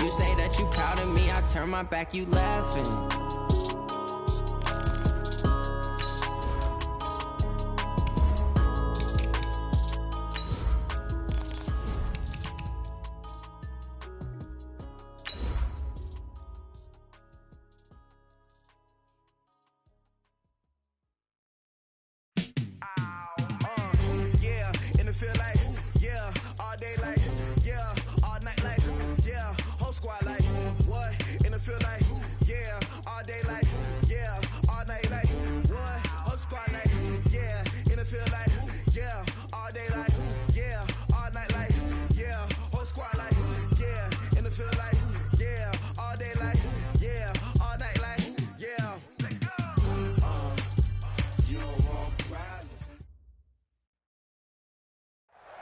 You say that you proud of me, I turn my back, you laughing.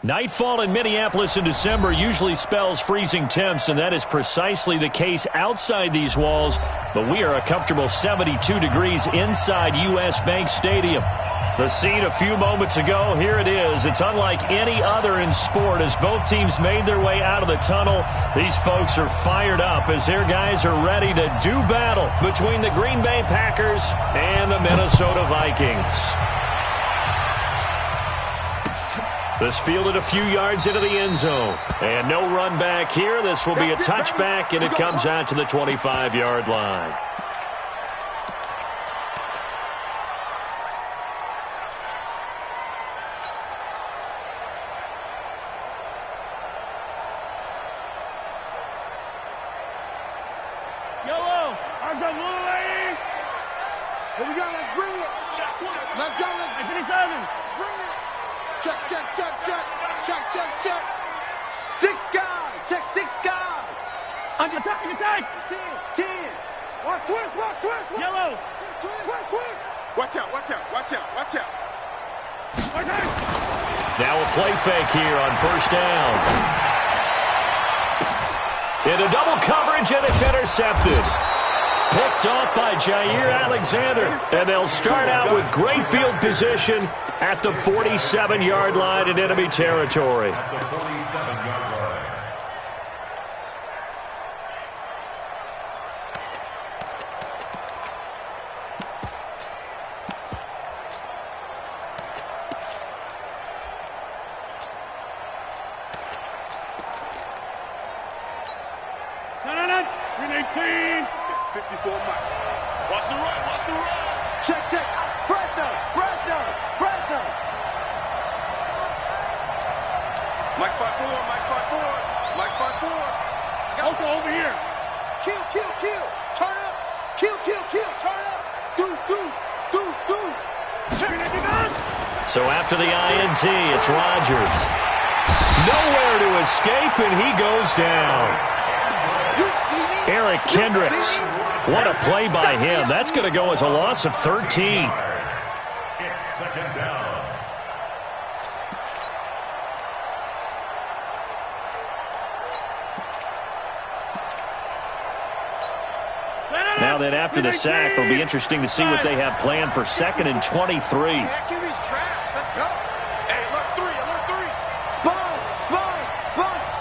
Nightfall in Minneapolis in December usually spells freezing temps, and that is precisely the case outside these walls. But we are a comfortable 72 degrees inside U.S. Bank Stadium. The scene a few moments ago, here it is. It's unlike any other in sport as both teams made their way out of the tunnel. These folks are fired up as their guys are ready to do battle between the Green Bay Packers and the Minnesota Vikings. This fielded a few yards into the end zone. And no run back here. This will be a touchback, and it comes out to the 25-yard line. Yellow, arms up, little lady. Here we go, let's bring it. Let's go, let's 57. Bring it. Check, check, check, check. Check, check, check. 6 guys. Check 6 guys. Under attack, attack. 10, 10. Watch twist, watch twist. Yellow. Twist, twist. Watch out, watch out, watch out, watch out. Watch out. Now a play fake here on first down. Into double coverage, and it's intercepted. Picked off by Jair Alexander. And they'll start out with great field position at the 47-yard line in enemy territory. No. 18. 54 Mike. Watch the run, watch the run. Check, check. Fresno. Mike 5-4, Mike 5-4, Mike 5-4. Oka over here. Kill. Turn up. Kill. Turn up. Deuce. Check it. So after the INT, it's Rodgers. Nowhere to escape, and he goes down. Eric Kendricks. What a play by him. That's going to go as a loss of 13. It's second down. Now then, after the sack, it'll be interesting to see what they have planned for 2nd and 23. QB's traps. Let's go. Hey, alert 3. Spawn.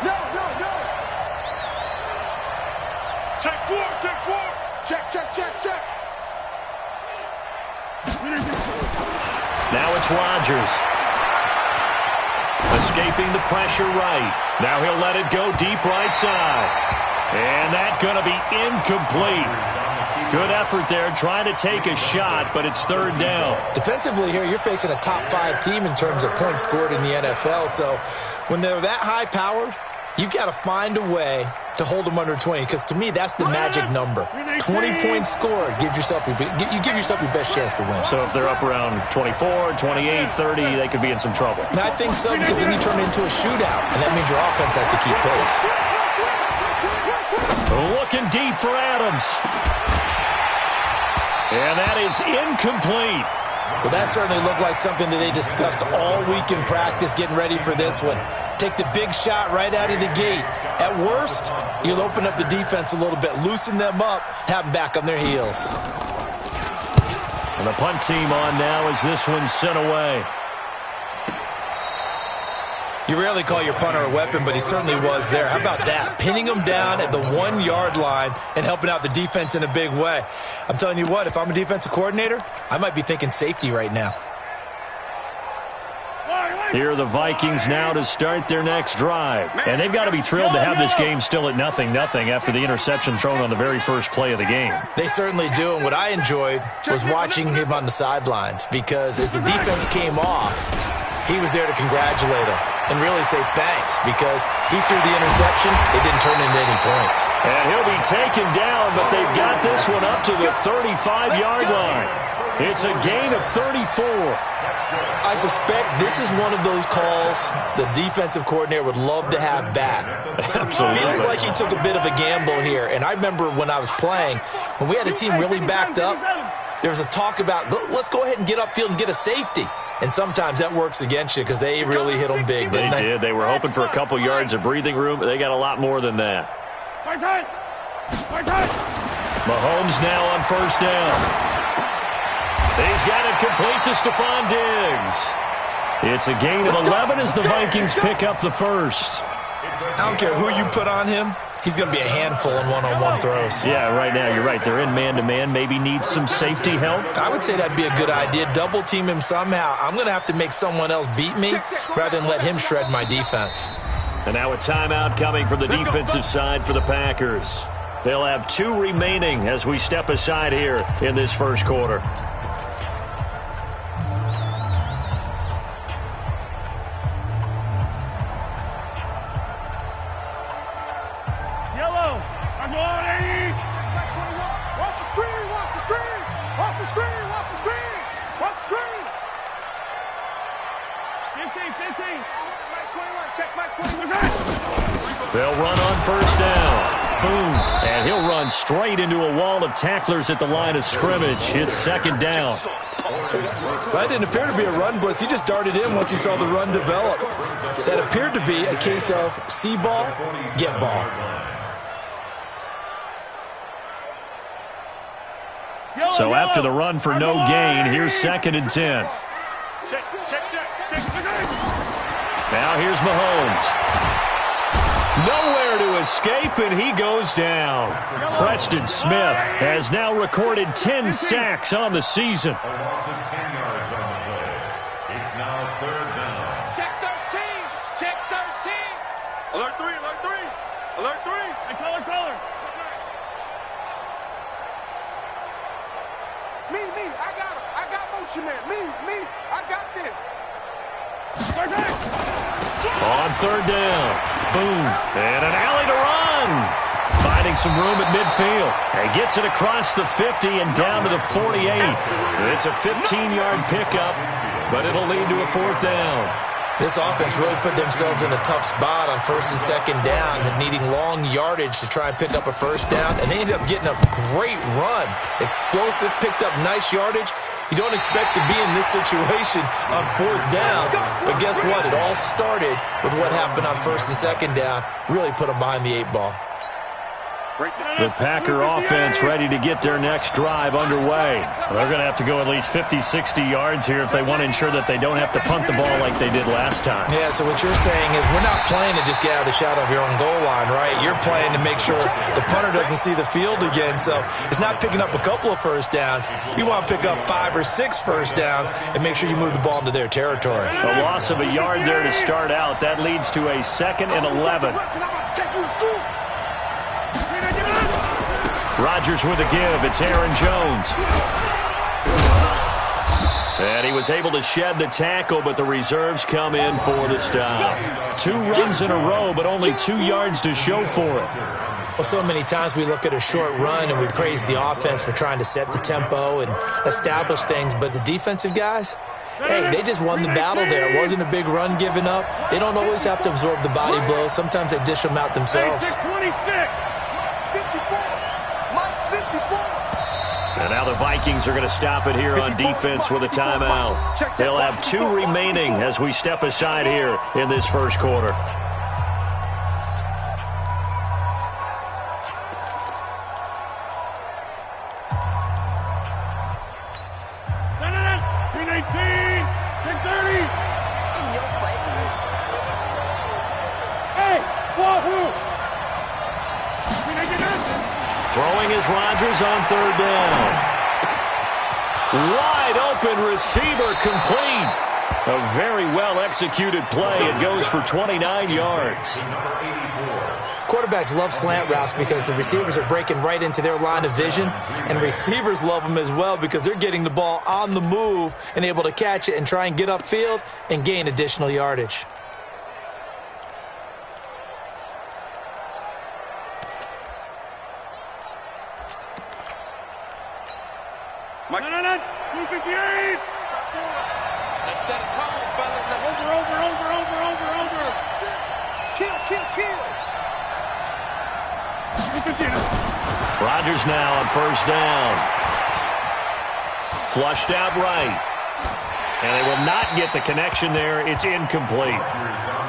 No. Check 4. Check. Now it's Rodgers. Escaping the pressure right. Now he'll let it go deep right side. And that's going to be incomplete. Good effort there, trying to take a shot, but it's 3rd down. Defensively here, you're facing a top 5 team in terms of points scored in the NFL. So when they're that high-powered, you've got to find a way to hold them under 20, because to me, that's the magic number. 20 points scored gives yourself you give yourself your best chance to win. So if they're up around 24, 28, 30, they could be in some trouble. And I think so, because then you turn it into a shootout, and that means your offense has to keep pace. Looking deep for Adams. And that is incomplete. Well, that certainly looked like something that they discussed all week in practice, getting ready for this one. Take the big shot right out of the gate. At worst, you'll open up the defense a little bit, loosen them up, have them back on their heels. And the punt team on now as this one's sent away. You rarely call your punter a weapon, but he certainly was there. How about that? Pinning him down at the 1-yard line and helping out the defense in a big way. I'm telling you what, if I'm a defensive coordinator, I might be thinking safety right now. Here are the Vikings now to start their next drive. And they've got to be thrilled to have this game still at 0-0 after the interception thrown on the very first play of the game. They certainly do, and what I enjoyed was watching him on the sidelines, because as the defense came off, he was there to congratulate him and really say thanks, because he threw the interception. It didn't turn into any points. And he'll be taken down, but they've got this one up to the 35-yard line. It's a gain of 34. I suspect this is one of those calls the defensive coordinator would love to have back. Absolutely. Feels like he took a bit of a gamble here. And I remember when I was playing, when we had a team really backed up, there was a talk about, let's go ahead and get upfield and get a safety. And sometimes that works against you because they really hit them big, didn't they? They did. They were hoping for a couple yards of breathing room, but they got a lot more than that. Mahomes now on first down. He's got it complete to Stephon Diggs. It's a gain of 11 as the Vikings pick up the first. I don't care who you put on him. He's going to be a handful in one-on-one throws. Yeah, right now, you're right. They're in man-to-man. Maybe need some safety help. I would say that'd be a good idea. Double-team him somehow. I'm going to have to make someone else beat me rather than let him shred my defense. And now a timeout coming from the defensive side for the Packers. They'll have 2 remaining as we step aside here in this first quarter. They'll run on first down. Boom. And he'll run straight into a wall of tacklers at the line of scrimmage. It's second down. That didn't appear to be a run blitz. He just darted in once he saw the run develop. That appeared to be a case of see ball, get ball. So after the run for no gain, here's second and 10. Now here's Mahomes. Nowhere to escape, and he goes down. Preston Smith has now recorded 10 sacks on the season. It's now third down. Check 13. Check 13. Alert 3. Alert 3. Alert 3. Hey, color. Me. I got him. I got motion man. Me. I got this. On third down. Boom. And an alley to run. Finding some room at midfield. And gets it across the 50 and down to the 48. It's a 15-yard pickup, but it'll lead to a fourth down. This offense really put themselves in a tough spot on first and second down, needing long yardage to try and pick up a first down, and they ended up getting a great run. Explosive, picked up nice yardage. You don't expect to be in this situation on fourth down, but guess what? It all started with what happened on first and second down. Really put them behind the 8 ball. The Packer offense ready to get their next drive underway. They're going to have to go at least 50, 60 yards here if they want to ensure that they don't have to punt the ball like they did last time. Yeah, so what you're saying is we're not playing to just get out of the shadow of your own goal line, right? You're playing to make sure the punter doesn't see the field again. So it's not picking up a couple of first downs. You want to pick up 5 or 6 first downs and make sure you move the ball into their territory. A loss of a yard there to start out. That leads to a 2nd and 11. Rodgers with a give. It's Aaron Jones. And he was able to shed the tackle, but the reserves come in for the stop. 2 runs in a row, but only 2 yards to show for it. Well, so many times we look at a short run and we praise the offense for trying to set the tempo and establish things, but the defensive guys, hey, they just won the battle there. It wasn't a big run given up. They don't always have to absorb the body blows. Sometimes they dish them out themselves. And now the Vikings are going to stop it here on defense with a timeout. They'll have 2 remaining as we step aside here in this first quarter. Throwing is Rodgers on third down. Wide open receiver complete. A very well-executed play. It goes for 29 yards. Quarterbacks love slant routes because the receivers are breaking right into their line of vision, and receivers love them as well because they're getting the ball on the move and able to catch it and try and get upfield and gain additional yardage. Mike. No, 258. Let's set a tone, fellas. Let's Over. Kill. 258. Rodgers now on first down. Flushed out right. And they will not get the connection there. It's incomplete.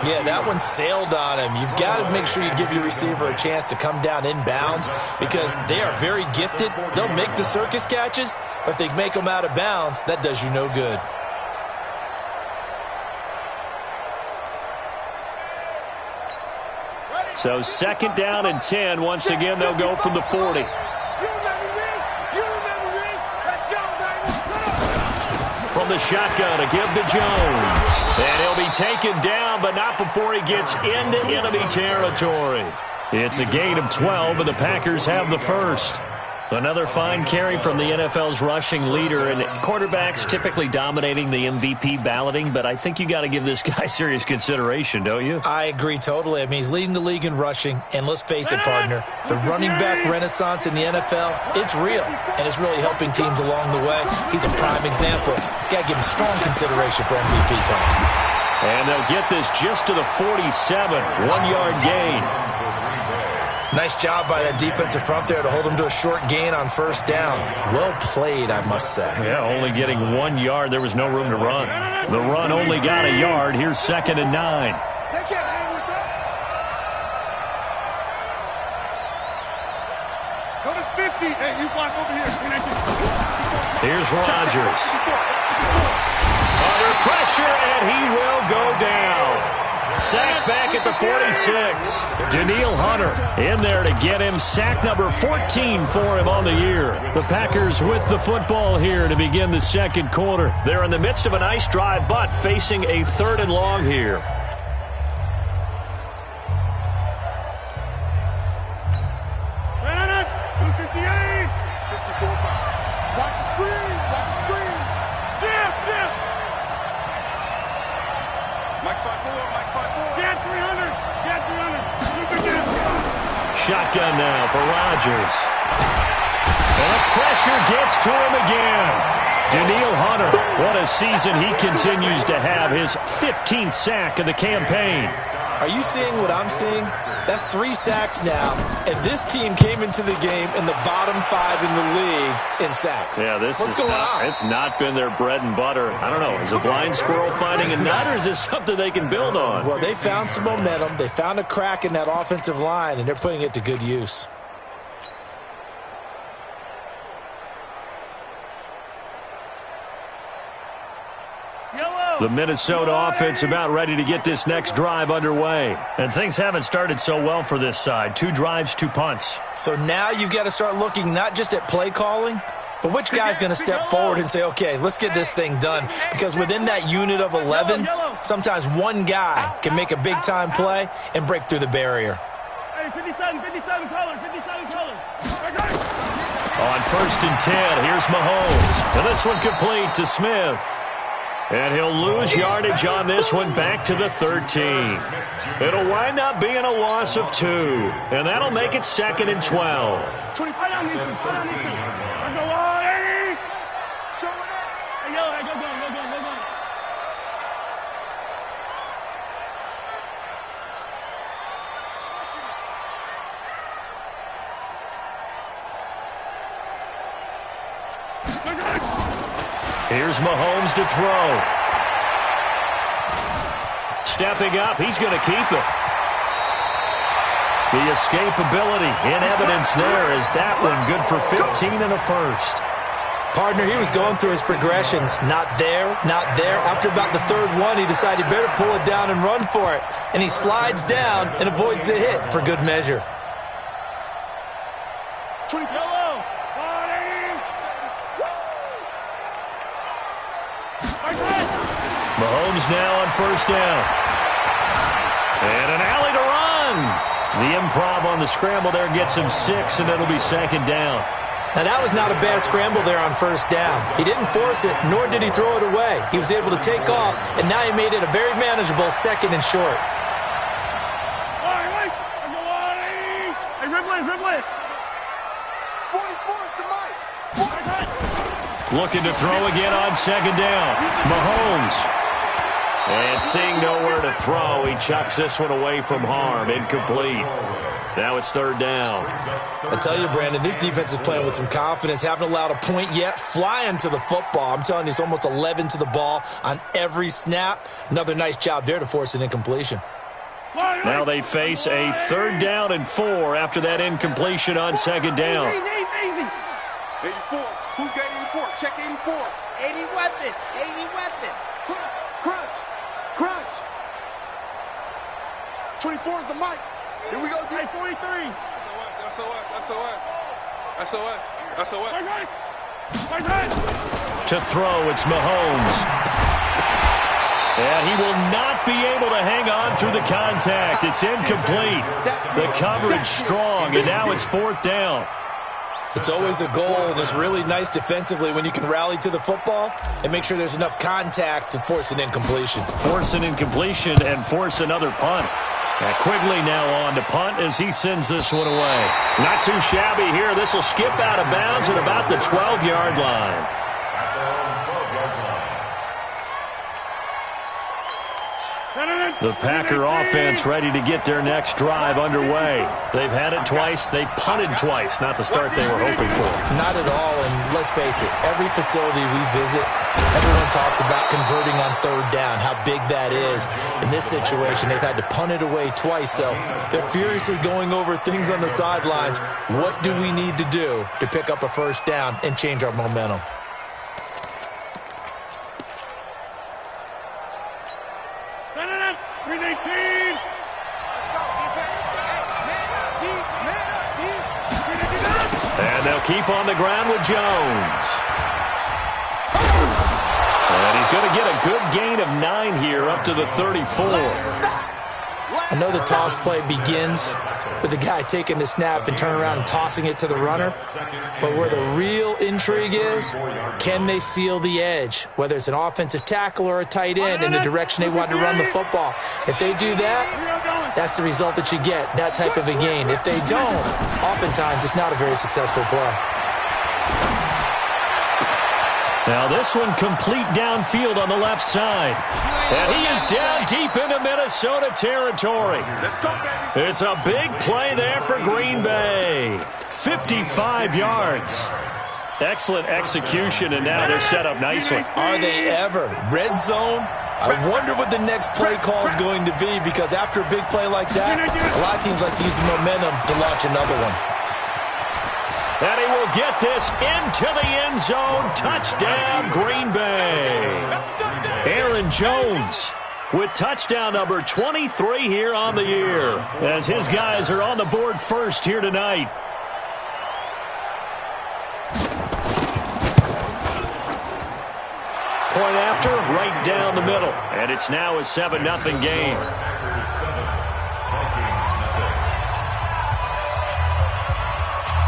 Yeah, that one sailed on him. You've got to make sure you give your receiver a chance to come down inbounds because they are very gifted. They'll make the circus catches, but if they make them out of bounds, that does you no good. So second down and 10. Once again, they'll go from the 40. From the shotgun to give to Jones. And he'll be taken down, but not before he gets into enemy territory. It's a gain of 12, and the Packers have the first. Another fine carry from the NFL's rushing leader, and quarterbacks typically dominating the MVP balloting, but I think you got to give this guy serious consideration, don't you? I agree totally. I mean, he's leading the league in rushing, and let's face it, partner, the running back renaissance in the NFL, it's real, and it's really helping teams along the way. He's a prime example. Got to give him strong consideration for MVP time. And they'll get this just to the 47, 1-yard gain. Nice job by that defensive front there to hold him to a short gain on first down. Well played, I must say. Yeah, only getting 1 yard. There was no room to run. The run only got a yard. Here's second and 9. They can't hang with us. Go to 50. Hey, you block over here. Here's Rodgers. Under pressure, and he will go down. Sacked back at the 46. Danielle Hunter in there to get him. Sack number 14 for him on the year. The Packers with the football here to begin the second quarter. They're in the midst of a nice drive, but facing a third and long here. Shotgun now for Rodgers. And the pressure gets to him again. Danielle Hunter, what a season he continues to have. His 15th sack of the campaign. Are you seeing what I'm seeing? That's 3 sacks now, and this team came into the game in the bottom 5 in the league in sacks. Yeah, What's going on? It's not been their bread and butter. I don't know. Is a blind squirrel finding a nut, or is this something they can build on? Well, they found some momentum. They found a crack in that offensive line, and they're putting it to good use. The Minnesota offense about ready to get this next drive underway. And things haven't started so well for this side. 2 drives, 2 punts. So now you've got to start looking not just at play calling, but which guy's going to step forward and say, okay, let's get this thing done. Because within that unit of 11, sometimes one guy can make a big-time play and break through the barrier. Hey, 57 colors. On first and 10, here's Mahomes. And this one complete to Smith. And he'll lose yardage on this one back to the 13. It'll wind up being a loss of 2. And that'll make it second and 12. 25 on these two. Go on, Eddie. Show it up. Hey, go. Here's Mahomes to throw. Stepping up, he's going to keep it. The escapability in evidence there is that one good for 15 and a first. Partner, he was going through his progressions. Not there. After about the third one, he decided he better pull it down and run for it. And he slides down and avoids the hit for good measure. 24. Yellow. Mahomes now on first down. And an alley to run. The improv on the scramble there gets him 6, and it'll be second down. Now, that was not a bad scramble there on first down. He didn't force it, nor did he throw it away. He was able to take off, and now he made it a very manageable second and short. Hey, Ripley. 44 to Mike. Looking to throw again on second down. Mahomes. And seeing nowhere to throw, he chucks this one away from harm. Incomplete. Now it's third down. I tell you, Brandon, this defense is playing with some confidence. Haven't allowed a point yet. Flying to the football. I'm telling you, it's almost 11 to the ball on every snap. Another nice job there to force an incompletion. Now they face a third down and 4 after that incompletion on second down. 84. Who's got 84? Check 84. 80 weapon. Crunch. 24 is the mic. Here we go. Hey, 43. SOS. To throw, it's Mahomes. And he will not be able to hang on through the contact. It's incomplete. The coverage strong, and now it's fourth down. It's always a goal, and it's really nice defensively when you can rally to the football and make sure there's enough contact to force an incompletion. Force an incompletion and force another punt. And Quigley now on to punt as he sends this one away. Not too shabby here. This will skip out of bounds at about the 12-yard line. The Packer offense ready to get their next drive underway. They've had it twice. They've punted twice. Not the start they were hoping for. Not at all, and let's face it, every facility we visit, everyone talks about converting on third down, how big that is. In this situation, they've had to punt it away twice, so they're furiously going over things on the sidelines. What do we need to do to pick up a first down and change our momentum? And they'll keep on the ground with Jones. And he's going to get a good gain of 9 here up to the 34. I know the toss play begins with the guy taking the snap and turning around and tossing it to the runner. But where the real intrigue is, can they seal the edge, whether it's an offensive tackle or a tight end, in the direction they want to run the football? If they do that, that's the result that you get, that type of a gain. If they don't, oftentimes it's not a very successful play. Now this one complete downfield on the left side. And he is down deep into Minnesota territory. It's a big play there for Green Bay. 55 yards. Excellent execution, and now they're set up nicely. Are they ever? Red zone? I wonder what the next play call is going to be, because after a big play like that, a lot of teams like to use the momentum to launch another one. And he will get this into the end zone. Touchdown, Green Bay. Aaron Jones with touchdown number 23 here on the year, as his guys are on the board first here tonight. Point after, right down the middle. And it's now a 7-0 game.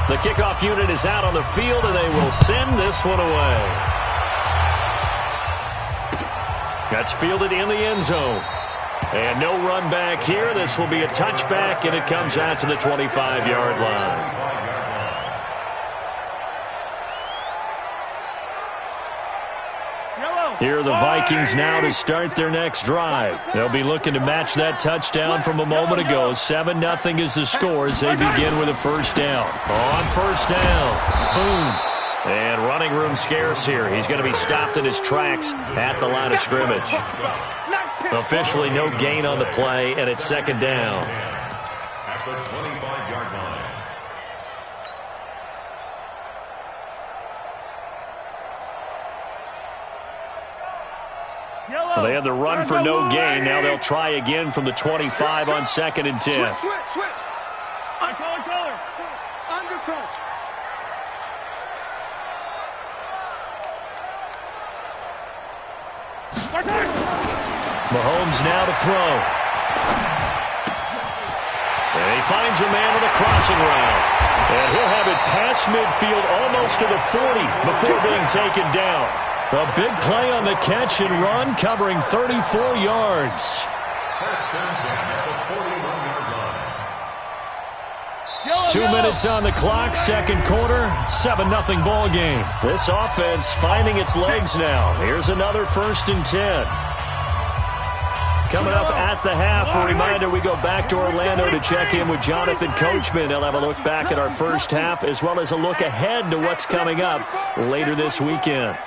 The kickoff unit is out on the field, and they will send this one away. That's fielded in the end zone. And no run back here. This will be a touchback, and it comes out to the 25-yard line. Here are the Vikings now to start their next drive. They'll be looking to match that touchdown from a moment ago. 7-0 is the score as they begin with a first down. On first down, boom. And running room scarce here. He's going to be stopped in his tracks at the line of scrimmage. Officially no gain on the play, and it's second down. At the 25-yard line. Well, they had the run for no gain. Now they'll try again from the 25 on 2nd and 10. Switch. Under crunch. Mahomes now to throw. And he finds a man on the crossing route. And he'll have it past midfield almost to the 40 before being taken down. A big play on the catch and run, covering 34 yards. First and 10 at the 41-yard line. 2 minutes on the clock, second quarter, 7-0 ball game. This offense finding its legs now. Here's another 1st and 10. Coming up at the half, a reminder, we go back to Orlando to check in with Jonathan Coachman. He'll have a look back at our first half as well as a look ahead to what's coming up later this weekend.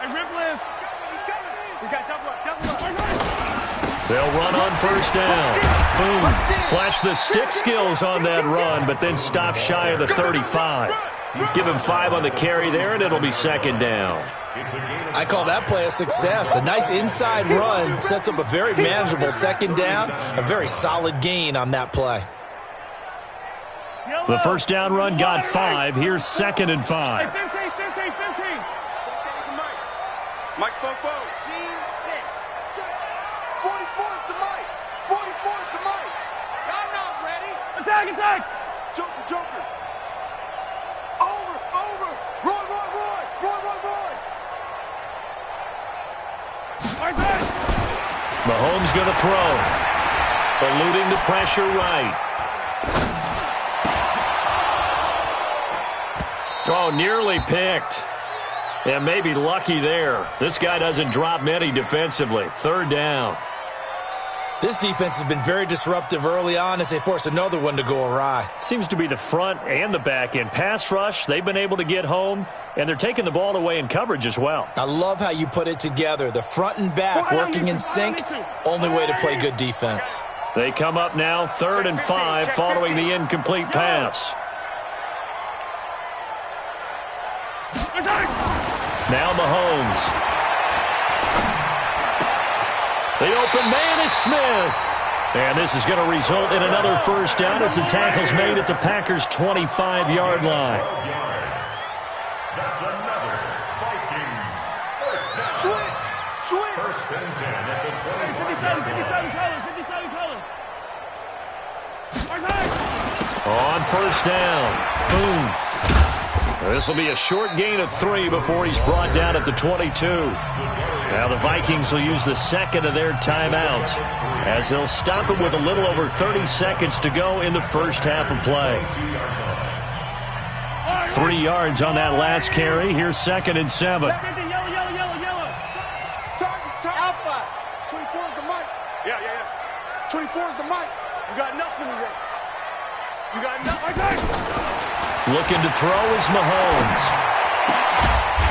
They'll run on first down. Boom. Flash the stick skills on that run, but then stop shy of the 35. Give him 5 on the carry there, and it'll be second down. I call that play a success. A nice inside run sets up a very manageable second down. A very solid gain on that play. The first down run got 5. Here's 2nd and 5. 15. Mike Spokebo. Scene 6. Check. 44's to Mike. 44's to Mike. I'm not ready. Attack! Joker. Over. Roy. Mahomes going to throw. Eluding the pressure right. Oh, nearly picked. And maybe lucky there. This guy doesn't drop many defensively. 3rd down. This defense has been very disruptive early on as they force another one to go awry. Seems to be the front and the back end. Pass rush, they've been able to get home, and they're taking the ball away in coverage as well. I love how you put it together. The front and back working in sync. Only way to play good defense. They come up now 3rd and 5 following the incomplete pass. Now Mahomes. The open man is Smith. And this is going to result in another first down as the tackle's made at the Packers' 25-yard line. That's another Vikings first down. Switch. First and 10 at the 25-yard line. 57 color. On first down. Boom. This will be a short gain of 3 before he's brought down at the 22. Now the Vikings will use the second of their timeouts as they'll stop it with a little over 30 seconds to go in the first half of play. 3 yards on that last carry. Here's 2nd and 7. Yellow. Alpha. 24's the Mike. Yeah. 24's the Mike. You got nothing today. You got nothing. Looking to throw is Mahomes.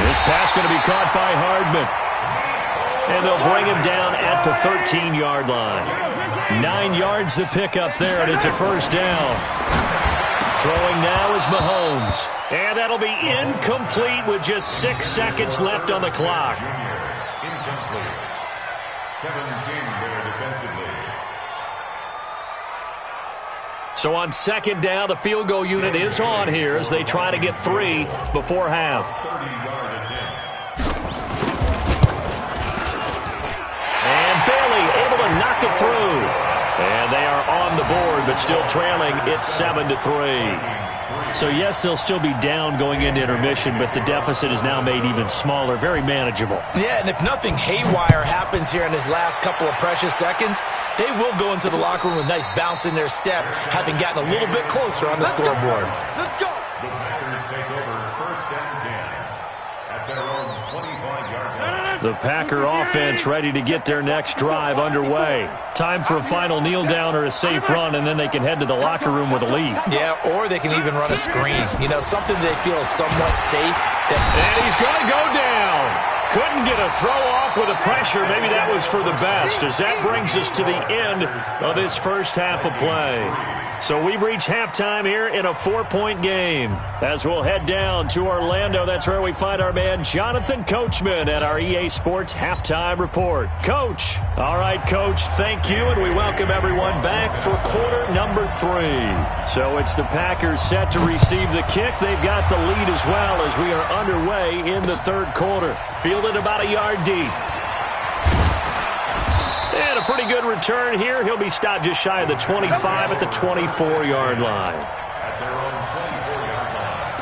This pass going to be caught by Hardman. And they'll bring him down at the 13-yard line. 9 yards to pick up there, and it's a first down. Throwing now is Mahomes. And that'll be incomplete with just 6 seconds left on the clock. Incomplete. Kevin King there defensively. So on 2nd down, the field goal unit is on here as they try to get 3 before half. 30-yard attempt. And Bailey able to knock it through. And they are on the board, but still trailing. It's 7-3. So, yes, they'll still be down going into intermission, but the deficit is now made even smaller, very manageable. Yeah, and if nothing haywire happens here in his last couple of precious seconds, they will go into the locker room with a nice bounce in their step, having gotten a little bit closer on the scoreboard. Let's go. The Packers take over first and 10 at their own 25-yard line. The Packer offense ready to get their next drive underway. Time for a final kneel down or a safe run, and then they can head to the locker room with a lead. Yeah, or they can even run a screen. You know, something they feel is somewhat safe. And he's going to go down. Couldn't get a throw off with the pressure. Maybe that was for the best, as that brings us to the end of this first half of play. So we've reached halftime here in a 4-point game. As we'll head down to Orlando, that's where we find our man Jonathan Coachman at our EA Sports Halftime Report. Coach. All right, Coach, thank you, and we welcome everyone back for quarter number 3. So it's the Packers set to receive the kick. They've got the lead as well as we are underway in the third quarter. Fielded about a yard deep. And a pretty good return here. He'll be stopped just shy of the 25 at the 24-yard line. At their own 24-yard line.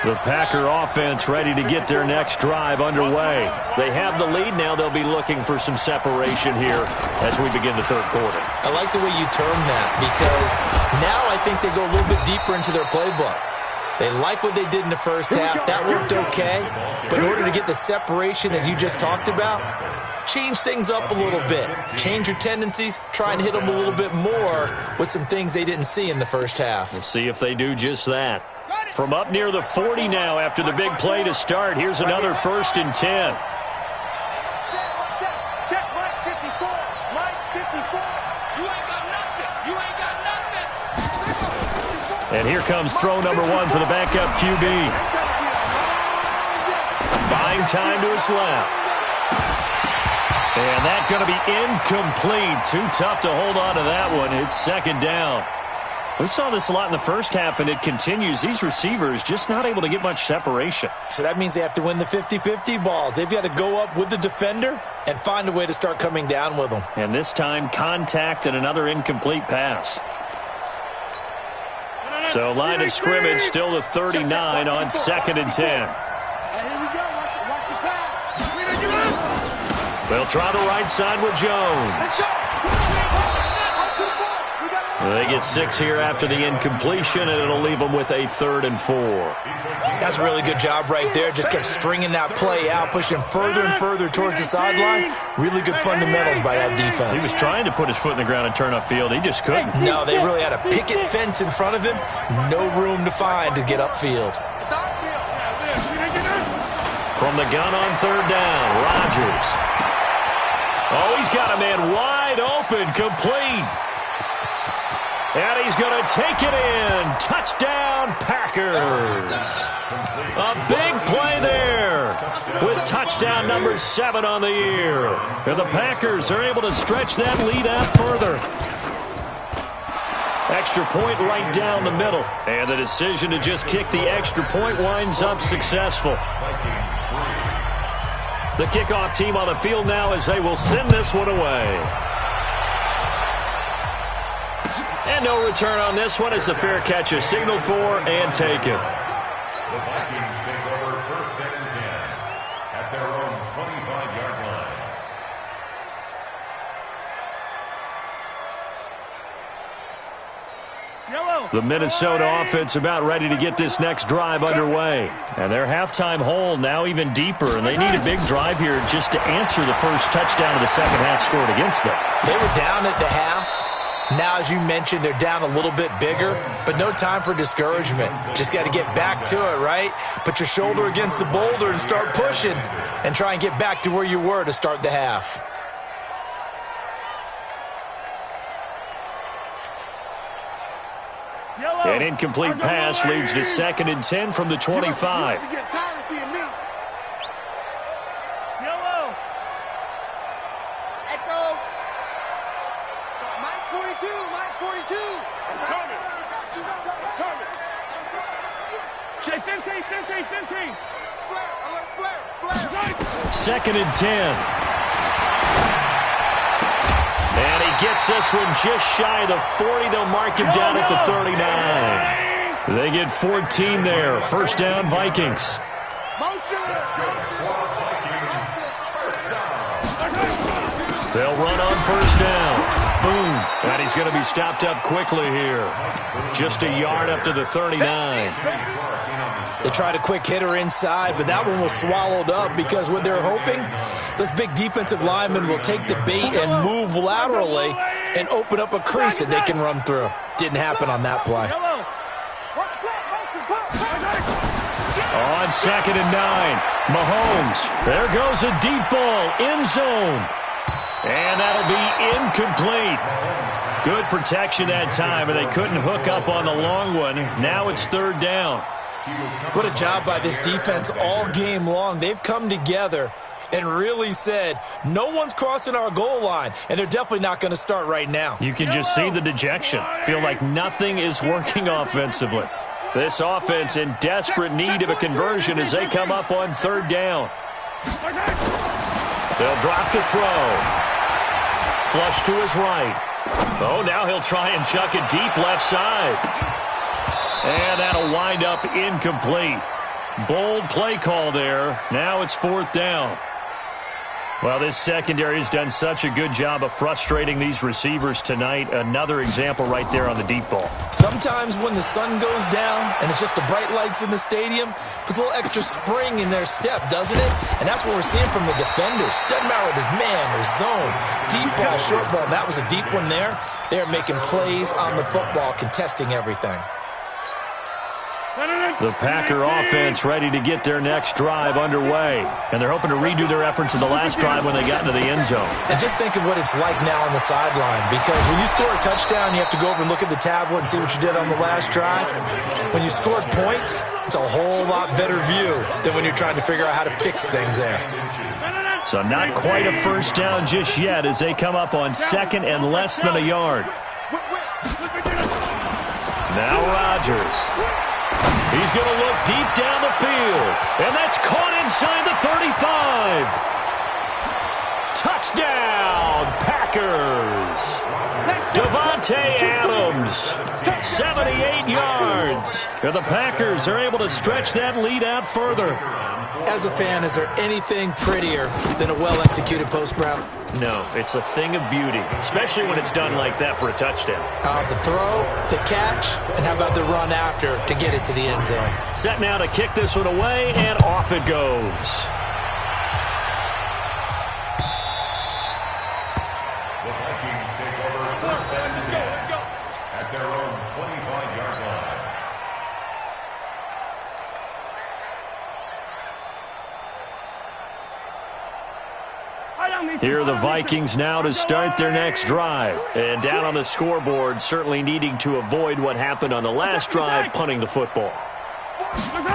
The Packer offense ready to get their next drive underway. They have the lead now. They'll be looking for some separation here as we begin the third quarter. I like the way you term that because now I think they go a little bit deeper into their playbook. They like what they did in the first half. That worked okay. But in order to get the separation that you just talked about, change things up a little bit. Change your tendencies. Try and hit them a little bit more with some things they didn't see in the first half. We'll see if they do just that. From up near the 40 now after the big play to start, here's another 1st and 10. Check, Mike 54. Mike 54. You ain't got nothing. You ain't got nothing. And here comes throw number 1 for the backup QB. Buying time to his left. And that's going to be incomplete. Too tough to hold on to that one. It's 2nd down. We saw this a lot in the first half, and it continues. These receivers just not able to get much separation. So that means they have to win the 50-50 balls. They've got to go up with the defender and find a way to start coming down with them. And this time, contact and another incomplete pass. So line of scrimmage still the 39 on 2nd and 10. Hey, here we go. Watch the pass. They'll try the right side with Jones. They get 6 here after the incompletion, and it'll leave them with a 3rd and 4. That's a really good job right there. Just kept stringing that play out, pushing further and further towards the sideline. Really good fundamentals by that defense. He was trying to put his foot in the ground and turn upfield. He just couldn't. No, they really had a picket fence in front of him. No room to find to get upfield. From the gun on 3rd down, Rodgers. Oh, he's got a man wide open, complete. And he's going to take it in. Touchdown, Packers. A big play there with touchdown number 7 on the year. And the Packers are able to stretch that lead out further. Extra point right down the middle. And the decision to just kick the extra point winds up successful. The kickoff team on the field now as they will send this one away. And no return on this one as the fair catch is signaled for and taken. The Vikings take over 1st and 10 at their own 25-yard line. Yellow. The Minnesota offense about ready to get this next drive underway. And their halftime hole now even deeper, and they need a big drive here just to answer the first touchdown of the second half scored against them. They were down at the half. Now, as you mentioned, they're down a little bit bigger, but no time for discouragement. Just got to get back to it, right? Put your shoulder against the boulder and start pushing and try and get back to where you were to start the half. Yellow. An incomplete pass leads to 2nd and 10 from the 25. You get tired of seeing me. Yellow. Echo. Mike 42. Mike 42. I'm coming. I'm coming. Jay, 15. Flare. Alert, flare. 2nd and 10. And he gets this one just shy of the 40. They'll mark him down at the 39. They get 14 there. 1st down, Vikings. Motion. They'll run on 1st down. Boom. And he's going to be stopped up quickly here. Just a yard up to the 39. They tried a quick hitter inside, but that one was swallowed up because what they're hoping, those big defensive linemen will take the bait and move laterally and open up a crease that they can run through. Didn't happen on that play. On 2nd and 9, Mahomes. There goes a deep ball, end zone. And that'll be incomplete. Good protection that time, and they couldn't hook up on the long one. Now it's 3rd down. What a job by this defense all game long. They've come together and really said, no one's crossing our goal line, and they're definitely not going to start right now. You can just see the dejection. Feel like nothing is working offensively. This offense in desperate need of a conversion as they come up on 3rd down. They'll drop the throw. Flush to his right. Oh, now he'll try and chuck it deep left side. And that'll wind up incomplete. Bold play call there. Now it's 4th down. Well, this secondary has done such a good job of frustrating these receivers tonight. Another example right there on the deep ball. Sometimes when the sun goes down and it's just the bright lights in the stadium, puts a little extra spring in their step, doesn't it? And that's what we're seeing from the defenders. Doesn't matter whether it's man or zone, deep ball, short ball. That was a deep one there. They're making plays on the football, contesting everything. The Packer offense ready to get their next drive underway. And they're hoping to redo their efforts in the last drive when they got into the end zone. And just think of what it's like now on the sideline. Because when you score a touchdown, you have to go over and look at the tablet and see what you did on the last drive. When you scored points, it's a whole lot better view than when you're trying to figure out how to fix things there. So not quite a first down just yet as they come up on 2nd and less than a yard. Now Rodgers. He's going to look deep down the field. And that's caught inside the 35. Touchdown, Packers. Devontae Adams, 78 yards. And the Packers are able to stretch that lead out further. As a fan, is there anything prettier than a well-executed post route? No, it's a thing of beauty, especially when it's done like that for a touchdown. The throw, the catch, and how about the run after to get it to the end zone? Set now to kick this one away, and off it goes. The Vikings take over 1st and 10 at their own 25-yard line. Here are the Vikings now to start their next drive. And down on the scoreboard, certainly needing to avoid what happened on the last drive, punting the football.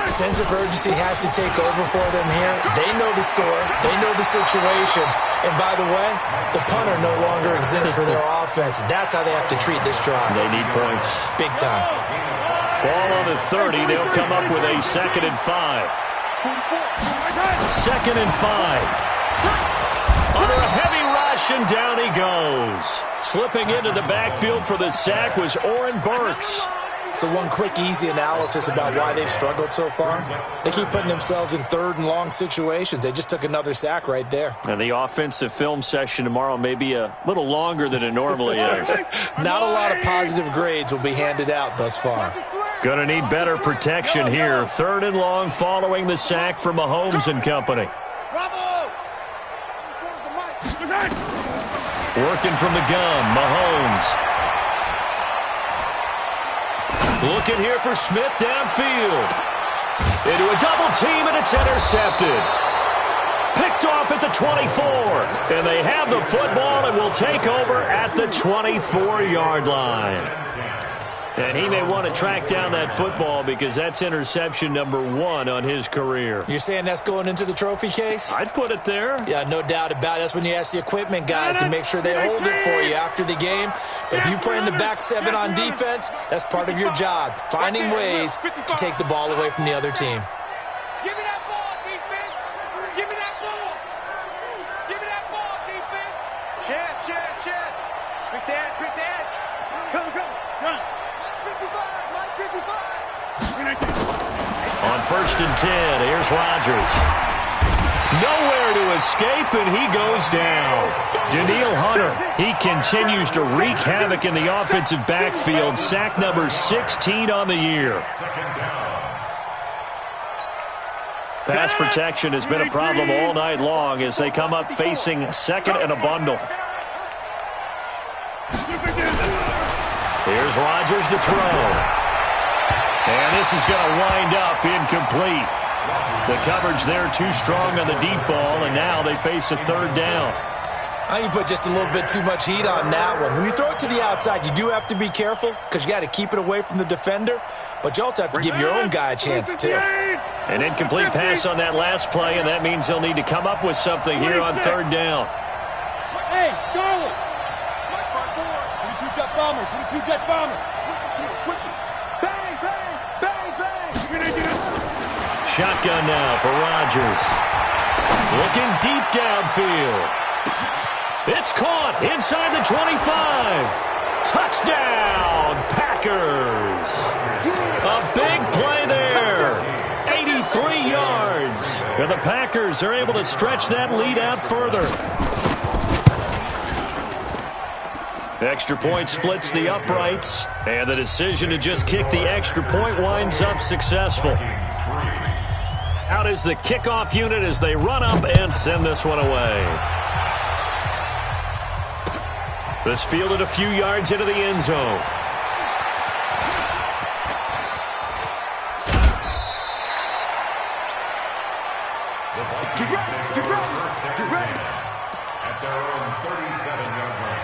Sense of urgency has to take over for them here. They know the score. They know the situation. And by the way, the punter no longer exists for their offense. That's how they have to treat this drive. They need points. Big time. Ball on the 30. They'll come up with a 2nd and 5. 2nd and 5. Under a heavy rush, and down he goes. Slipping into the backfield for the sack was Oren Burks. So one quick, easy analysis about why they've struggled so far. They keep putting themselves in 3rd and long situations. They just took another sack right there. And the offensive film session tomorrow may be a little longer than it normally is. Not a lot of positive grades will be handed out thus far. Gonna need better protection here. 3rd and long following the sack from Mahomes and company. Working from the gun, Mahomes. Looking here for Smith downfield. Into a double team, and it's intercepted. Picked off at the 24. And they have the football and will take over at the 24-yard line. And he may want to track down that football because that's interception number 1 on his career. You're saying that's going into the trophy case? I'd put it there. Yeah, no doubt about it. That's when you ask the equipment guys to make sure they hold it for you after the game. But if you play in the back 7 on defense, that's part of your job, finding ways to take the ball away from the other team. Give me that ball, defense. Give me that ball. Give me that ball, defense. Chance. Quick the edge. Come. Run. 55. On 1st and 10, here's Rodgers. Nowhere to escape, and he goes down. Daniil Hunter, he continues to wreak havoc in the offensive backfield. Sack number 16 on the year. Pass protection has been a problem all night long as they come up facing 2nd and a bundle. Here's Rodgers to throw. And this is going to wind up incomplete. The coverage there too strong on the deep ball, and now they face a 3rd down. I think you put just a little bit too much heat on that one. When you throw it to the outside, you do have to be careful because you got to keep it away from the defender, but you also have to give your own guy a chance too. An incomplete pass on that last play, and that means they'll need to come up with something here on 3rd down. Hey, Charlie. 22 jet bombers. 22 jet bombers. Switch it. Bang, bang, bang, bang. Shotgun now for Rodgers. Looking deep downfield. It's caught inside the 25. Touchdown, Packers. A big play there. 83 yards. And the Packers are able to stretch that lead out further. Extra point splits the uprights, and the decision to just kick the extra point winds up successful. Out is the kickoff unit as they run up and send this one away. This fielded a few yards into the end zone. Get ready. At their own 37-yard line.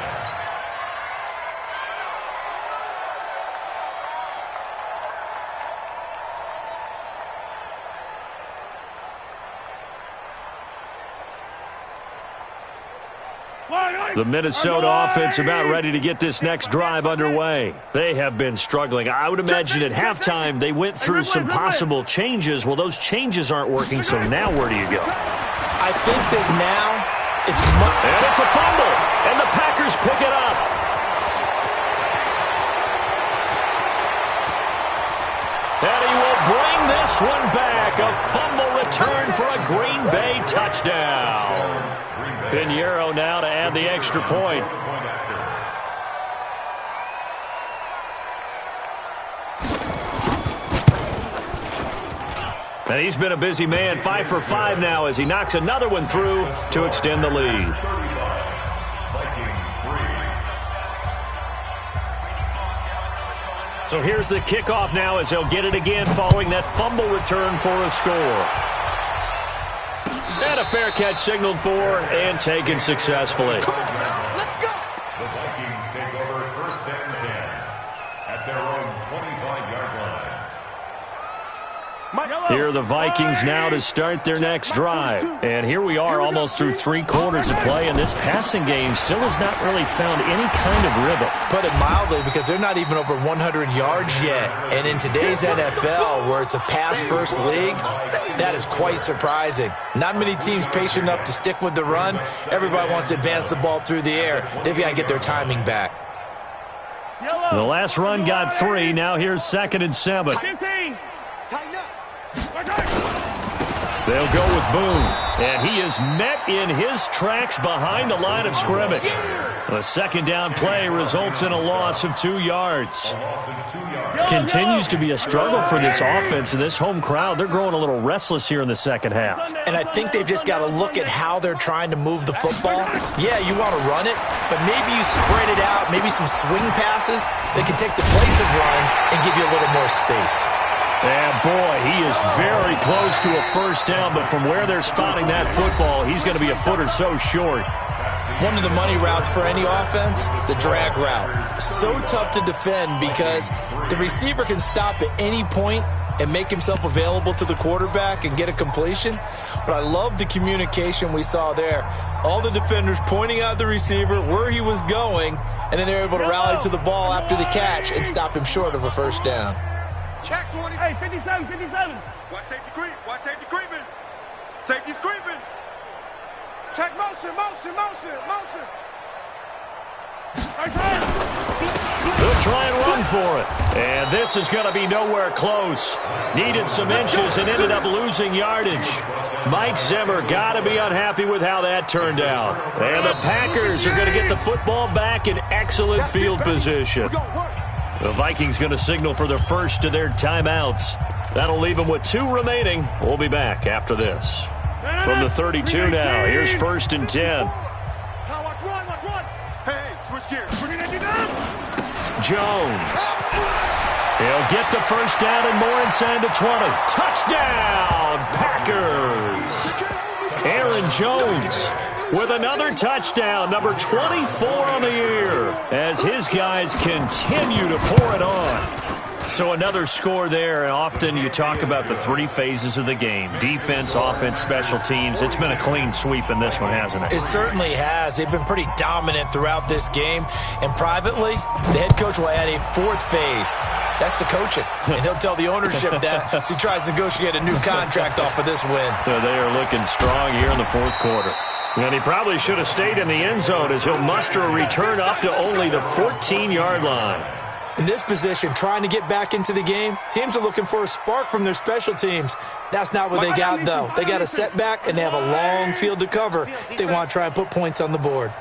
The Minnesota offense about ready to get this next drive underway. They have been struggling. I would imagine at halftime they went through some possible changes. Well, those changes aren't working, so now where do you go? I think that now it's... And it's a fumble, and the Packers pick it up. And he will bring this one back. A fumble return for a Green Bay touchdown. Pinheiro now to add the extra point. And he's been a busy man, 5 for 5 now as he knocks another one through to extend the lead. So here's the kickoff now as they'll get it again following that fumble return for a score. And a fair catch signaled for and taken successfully. The Vikings take over 1st and 10 at their own 25-yard line. Here are the Vikings now to start their next drive. And here we are almost through 3 quarters of play, and this passing game still has not really found any kind of rhythm. Put it mildly, because they're not even over 100 yards yet. And in today's NFL, where it's a pass-first league, that is quite surprising. Not many teams patient enough to stick with the run. Everybody wants to advance the ball through the air. They've got to get their timing back. The last run got 3. Now here's 2nd and 7. 15. Tighten up. They'll go with Boone, and he is met in his tracks behind the line of scrimmage. The 2nd down play results in a loss of 2 yards. Continues to be a struggle for this offense and this home crowd. They're growing a little restless here in the second half. And I think they've just got to look at how they're trying to move the football. Yeah, you want to run it, but maybe you spread it out, maybe some swing passes that can take the place of runs and give you a little more space. And boy, he is very close to a 1st down, but from where they're spotting that football, he's going to be a foot or so short. One of the money routes for any offense, the drag route. So tough to defend because the receiver can stop at any point and make himself available to the quarterback and get a completion. But I love the communication we saw there. All the defenders pointing out the receiver, where he was going, and then they're able to rally to the ball after the catch and stop him short of a 1st down. Check 20. Hey, 57, 57. Watch safety creep. Watch safety creeping. Safety's creeping. Check motion. They'll try and run for it. And this is going to be nowhere close. Needed some inches and ended up losing yardage. Mike Zimmer got to be unhappy with how that turned out. And the Packers are going to get the football back in excellent field position. The Vikings going to signal for their first of their timeouts. That'll leave them with 2 remaining. We'll be back after this. From the 32 now, here's 1st and 10. Watch run. Hey, switch gears. Jones. He'll get the 1st down and more inside the 20. Touchdown, Packers. Aaron Jones with another touchdown, number 24 on the year, as his guys continue to pour it on. So another score there, and often you talk about the 3 phases of the game: defense, offense, special teams. It's been a clean sweep in this one, hasn't it? It certainly has. They've been pretty dominant throughout this game. And privately, the head coach will add a 4th phase. That's the coaching. And he'll tell the ownership that as he tries to negotiate a new contract off of this win. So they are looking strong here in the fourth quarter. And he probably should have stayed in the end zone as he'll muster a return up to only the 14-yard line. In this position, trying to get back into the game, teams are looking for a spark from their special teams. That's not what they got, though. They got a setback, and they have a long field to cover if they want to try and put points on the board.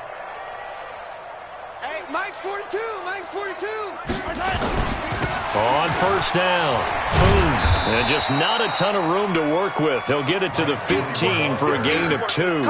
Hey, Mike's 42. Mike's 42. On first down. Boom. And just not a ton of room to work with. He'll get it to the 15 for a gain of 2.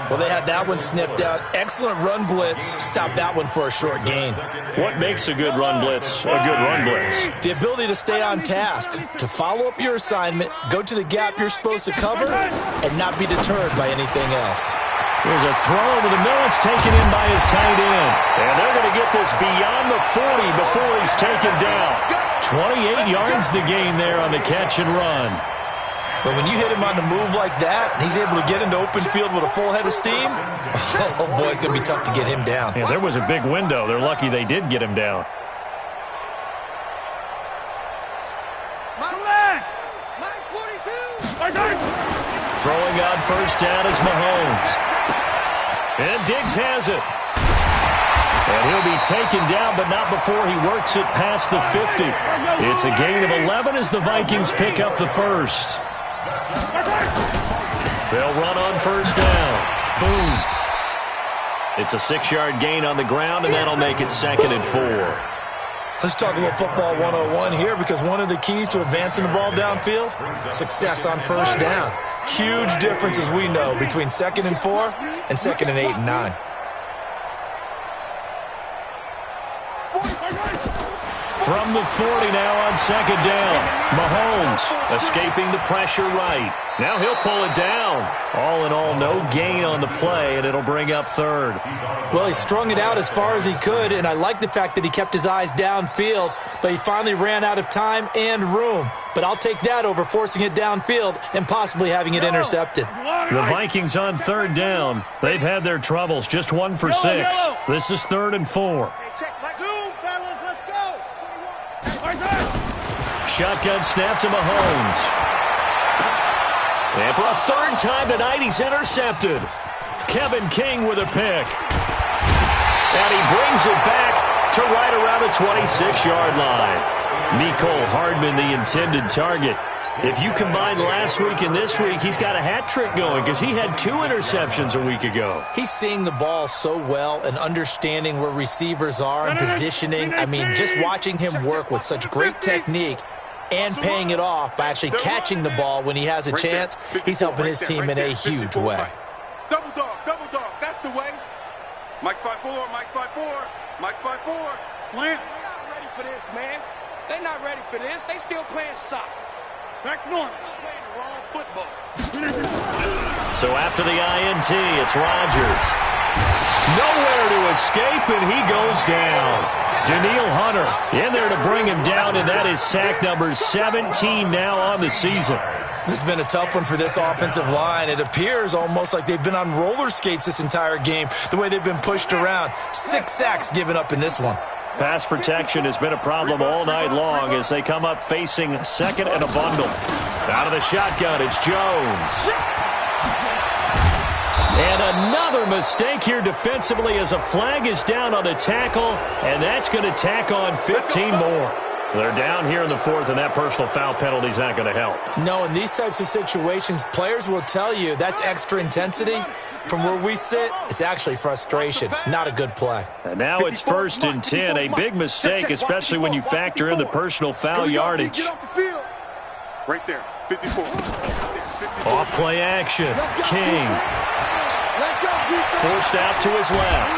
Well, they had that one sniffed out. Excellent run blitz. Stop that one for a short gain. What makes a good run blitz a good run blitz? The ability to stay on task, to follow up your assignment, go to the gap you're supposed to cover, and not be deterred by anything else. There's a throw over the middle. It's taken in by his tight end. And they're going to get this beyond the 40 before he's taken down. 28 yards the gain there on the catch and run. But when you hit him on the move like that, and he's able to get into open field with a full head of steam, oh boy, it's going to be tough to get him down. Yeah, there was a big window. They're lucky they did get him down. Mike's 42. Throwing on first down is Mahomes. And Diggs has it. And he'll be taken down, but not before he works it past the 50. It's a gain of 11 as the Vikings pick up the first. They'll run on first down. Boom. It's a 6-yard gain on the ground, and that'll make it 2nd and 4. Let's talk a little football 101 here, because one of the keys to advancing the ball downfield, success on first down. Huge difference, as we know, between 2nd and 4 and 2nd and 8 and 9. From the 40 now on 2nd down. Mahomes escaping the pressure right. Now he'll pull it down. All in all, no gain on the play, and it'll bring up 3rd. Well, he strung it out as far as he could, and I like the fact that he kept his eyes downfield, but he finally ran out of time and room. But I'll take that over forcing it downfield and possibly having it intercepted. The Vikings on 3rd down. They've had their troubles, just 1 for 6. This is 3rd and 4. Zoom, fellas, let's go. Shotgun snap to Mahomes. And for a 3rd time tonight, he's intercepted. Kevin King with a pick. And he brings it back to right around the 26-yard line. Mecole Hardman, the intended target. If you combine last week and this week, he's got a hat trick going because he had 2 interceptions a week ago. He's seeing the ball so well and understanding where receivers are and positioning. I mean, just watching him work with such great technique and paying it off by actually catching the ball when he has a chance, he's helping his team in a huge way. Double dog, that's the way. Mike's 5'4", Mike's 5'4", Mike's 5'4". They're not ready for this, man. They're not ready for this. They still playing soccer. Back north. They're playing the wrong football. So after the INT, it's Rodgers. Nowhere to escape, and he goes down. Danielle Hunter in there to bring him down, and that is sack number 17 now on the season. This has been a tough one for this offensive line. It appears almost like they've been on roller skates this entire game, the way they've been pushed around. 6 sacks given up in this one. Pass protection has been a problem all night long as they come up facing 2nd and a bundle. Out of the shotgun, it's Jones. And another mistake here defensively as a flag is down on the tackle, and that's going to tack on 15 more. They're down here in the 4th, and that personal foul penalty is not going to help. No, in these types of situations, players will tell you that's extra intensity. From where we sit, it's actually frustration, not a good play. And now it's 1st and 10, a big mistake, especially when you factor in the personal foul yardage. Get off the field. Right there, 54. Off play action, King. Forced out to his left.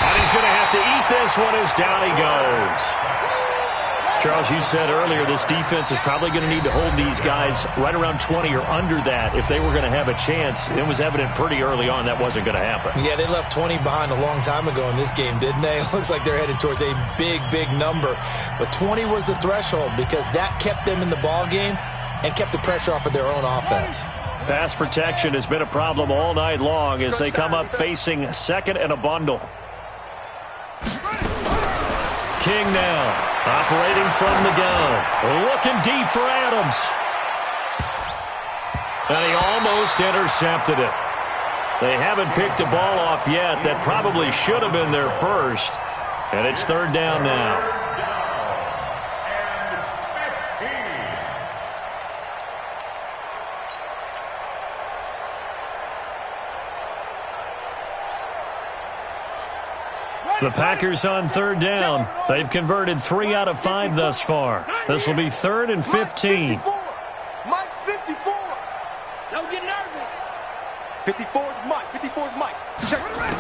And he's going to have to eat this one as down he goes. Charles, you said earlier this defense is probably going to need to hold these guys right around 20 or under that if they were going to have a chance. It was evident pretty early on that wasn't going to happen. Yeah, they left 20 behind a long time ago in this game, didn't they? It looks like they're headed towards a big, big number. But 20 was the threshold because that kept them in the ball game and kept the pressure off of their own offense. Pass protection has been a problem all night long as they come up facing 2nd and a bundle. King now. Operating from the gun. Looking deep for Adams. And he almost intercepted it. They haven't picked a ball off yet. That probably should have been their first. And it's third down now. The Packers on third down. They've converted 3 out of 5 thus far. This will be 3rd and 15. Mike 54. Don't get nervous. 54 is Mike. 54 is Mike. Check it around.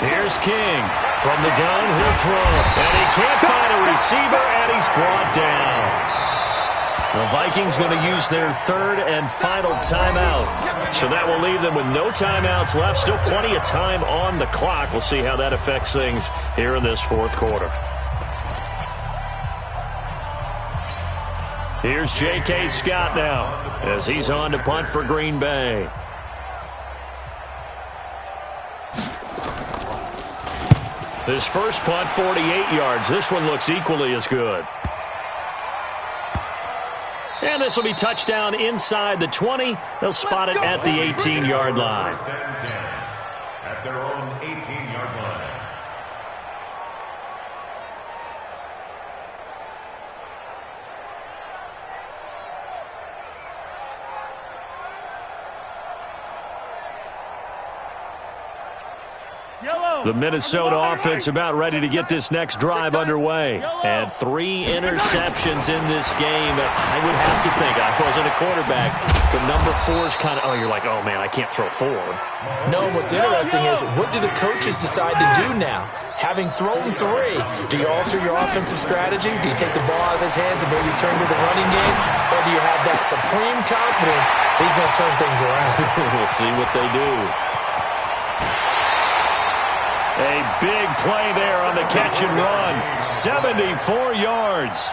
Here's King. From the gun, he'll throw. And he can't find a receiver, and he's brought down. The Vikings going to use their 3rd and final timeout. So that will leave them with no timeouts left. Still plenty of time on the clock. We'll see how that affects things here in this 4th quarter. Here's J.K. Scott now as he's on to punt for Green Bay. His first punt, 48 yards. This one looks equally as good. And this will be touchdown inside the 20. They'll spot it at the 18-yard line. At their own 18-yard line. The Minnesota offense about ready to get this next drive underway. And 3 interceptions in this game. I would have to think, I wasn't a quarterback, the number 4 is kind of, you're like, oh, man, I can't throw 4. No, what's interesting is, what do the coaches decide to do now? Having thrown 3, do you alter your offensive strategy? Do you take the ball out of his hands and maybe turn to the running game? Or do you have that supreme confidence he's going to turn things around? We'll see what they do. A big play there on the catch and run. 74 yards.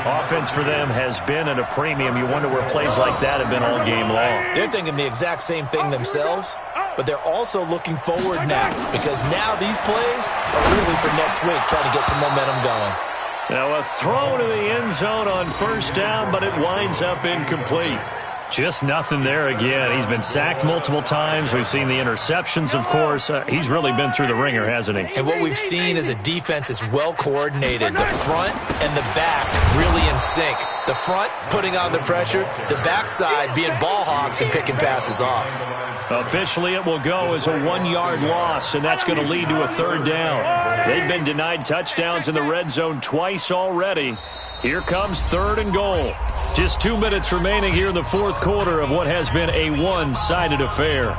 Offense for them has been at a premium. You wonder where plays like that have been all game long. They're thinking the exact same thing themselves, but they're also looking forward now, because now these plays are really for next week, trying to get some momentum going. Now a throw to the end zone on first down, but it winds up incomplete. Just nothing there again. He's been sacked multiple times. We've seen the interceptions, of course. He's really been through the ringer, hasn't he? And what we've seen is a defense that's well coordinated. The front and the back really in sync. The front putting on the pressure, the backside being ball hawks and picking passes off. Officially, it will go as a 1-yard loss, and that's going to lead to a third down. They've been denied touchdowns in the red zone twice already. Here comes 3rd and goal. Just 2 minutes remaining here in the 4th quarter of what has been a one-sided affair.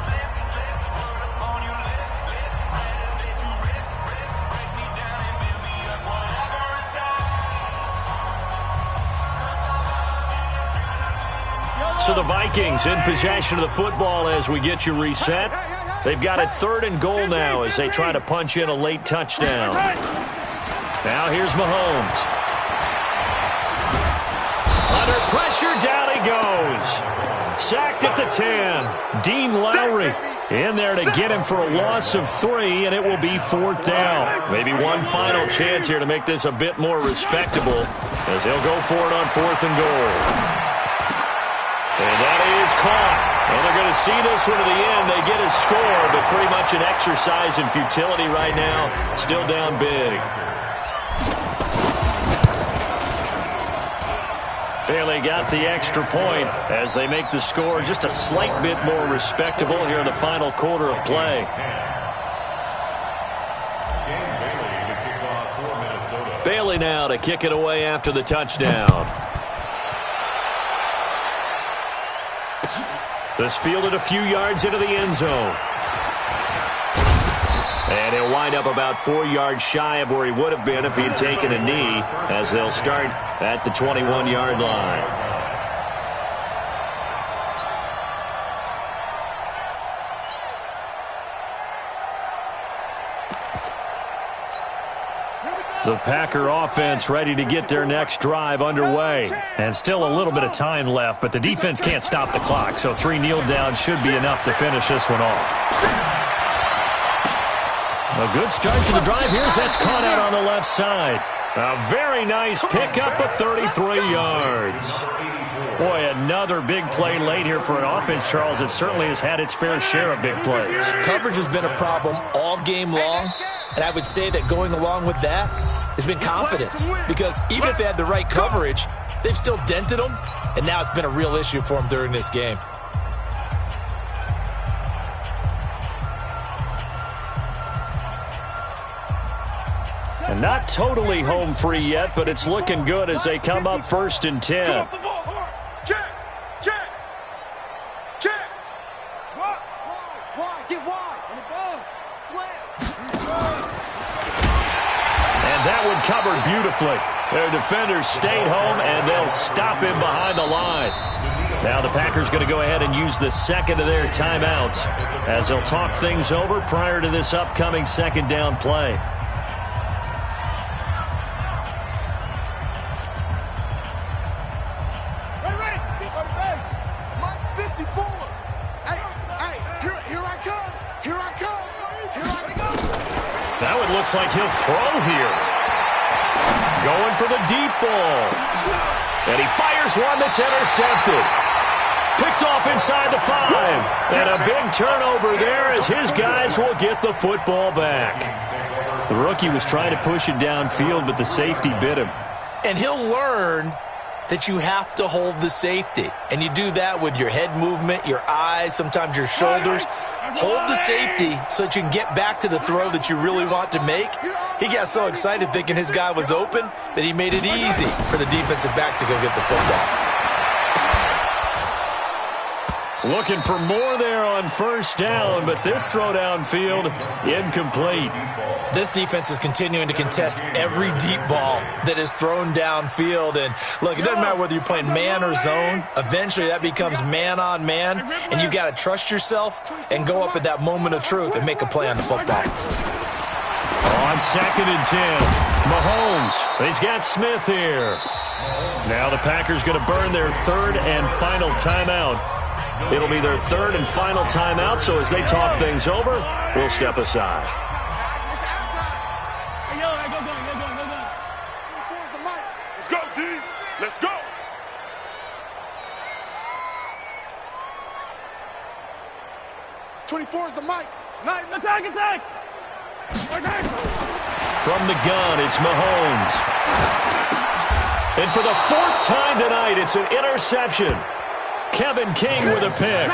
So the Vikings in possession of the football as we get you reset. They've got it 3rd and goal now as they try to punch in a late touchdown. Now here's Mahomes. Under pressure, down he goes. Sacked at the 10. Dean Lowry in there to get him for a loss of 3, and it will be 4th down. Maybe one final chance here to make this a bit more respectable as he'll go for it on 4th and goal. And that is caught. And they're going to see this one to the end. They get a score, but pretty much an exercise in futility right now. Still down big. Bailey got the extra point as they make the score just a slight bit more respectable here in the final quarter of play. Bailey now to kick it away after the touchdown. This fielded a few yards into the end zone. And he'll wind up about 4 yards shy of where he would have been if he had taken a knee, as they'll start at the 21-yard line. The Packer offense ready to get their next drive underway. And still a little bit of time left, but the defense can't stop the clock, so 3 kneel downs should be enough to finish this one off. A good start to the drive. Here's that's caught out on the left side. A very nice pickup of 33 yards. Boy, another big play late here for an offense, Charles. It certainly has had its fair share of big plays. Coverage has been a problem all game long, and I would say that going along with that has been confidence. Because even if they had the right coverage, they've still dented them, and now it's been a real issue for them during this game. And not totally home free yet, but it's looking good as they come up 1st and 10. Covered beautifully. Their defenders stayed home, and they'll stop him behind the line. Now the Packers going to go ahead and use the second of their timeouts as they'll talk things over prior to this upcoming second down play. Now it looks like he'll throw here. Going for the deep ball. And he fires one that's intercepted. Picked off inside the 5. And a big turnover there as his guys will get the football back. The rookie was trying to push it downfield, but the safety bit him. And he'll learn that you have to hold the safety. And you do that with your head movement, your eyes, sometimes your shoulders. Hold the safety so that you can get back to the throw that you really want to make. He got so excited thinking his guy was open that he made it easy for the defensive back to go get the football. Looking for more there on 1st down, but this throw downfield incomplete. This defense is continuing to contest every deep ball that is thrown downfield. And look, it doesn't matter whether you're playing man or zone. Eventually that becomes man on man, and you got to trust yourself and go up at that moment of truth and make a play on the football. On 2nd and 10, Mahomes. He's got Smith here. Now the Packers going to burn their 3rd and final timeout. It'll be their 3rd and final timeout, so as they talk things over, we'll step aside. Let's go, D. Let's go. '24 is the mic. Attack. From the gun, it's Mahomes. And for the 4th time tonight, it's an interception. Kevin King with a pick.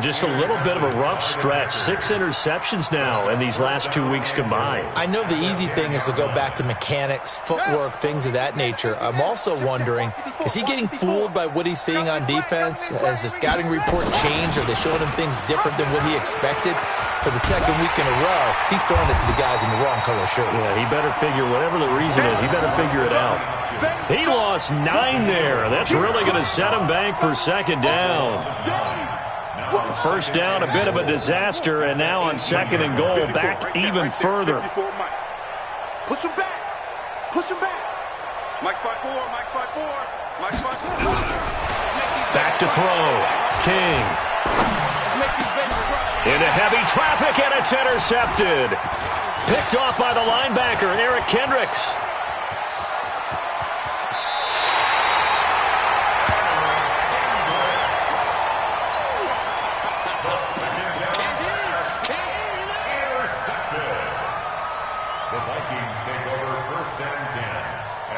Just a little bit of a rough stretch. 6 interceptions now in these last 2 weeks combined. I know the easy thing is to go back to mechanics, footwork, things of that nature. I'm also wondering, is he getting fooled by what he's seeing on defense? Has the scouting report changed? Are they showing him things different than what he expected? For the 2nd week in a row, he's throwing it to the guys in the wrong color shirts. Yeah, he better figure, whatever the reason is, he better figure it out. He lost 9 there. That's really going to set him back for 2nd down. 1st down, a bit of a disaster, and now on 2nd and goal, back even further. Push him back. Mike 5-4. Back to throw. King. Into heavy traffic, and it's intercepted. Picked off by the linebacker, Eric Kendricks. The Vikings take over 1st and 10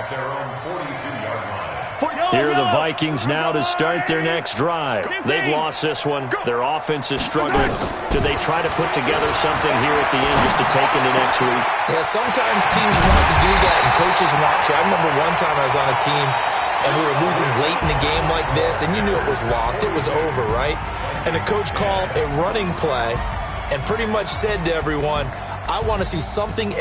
at their own 42-yard line. Here are the Vikings now to start their next drive. They've lost this one. Their offense is struggling. Do they try to put together something here at the end just to take into next week? Yeah, sometimes teams want to do that and coaches want to. I remember one time I was on a team and we were losing late in a game like this, and you knew it was lost. It was over, right? And the coach called a running play and pretty much said to everyone, I want to see something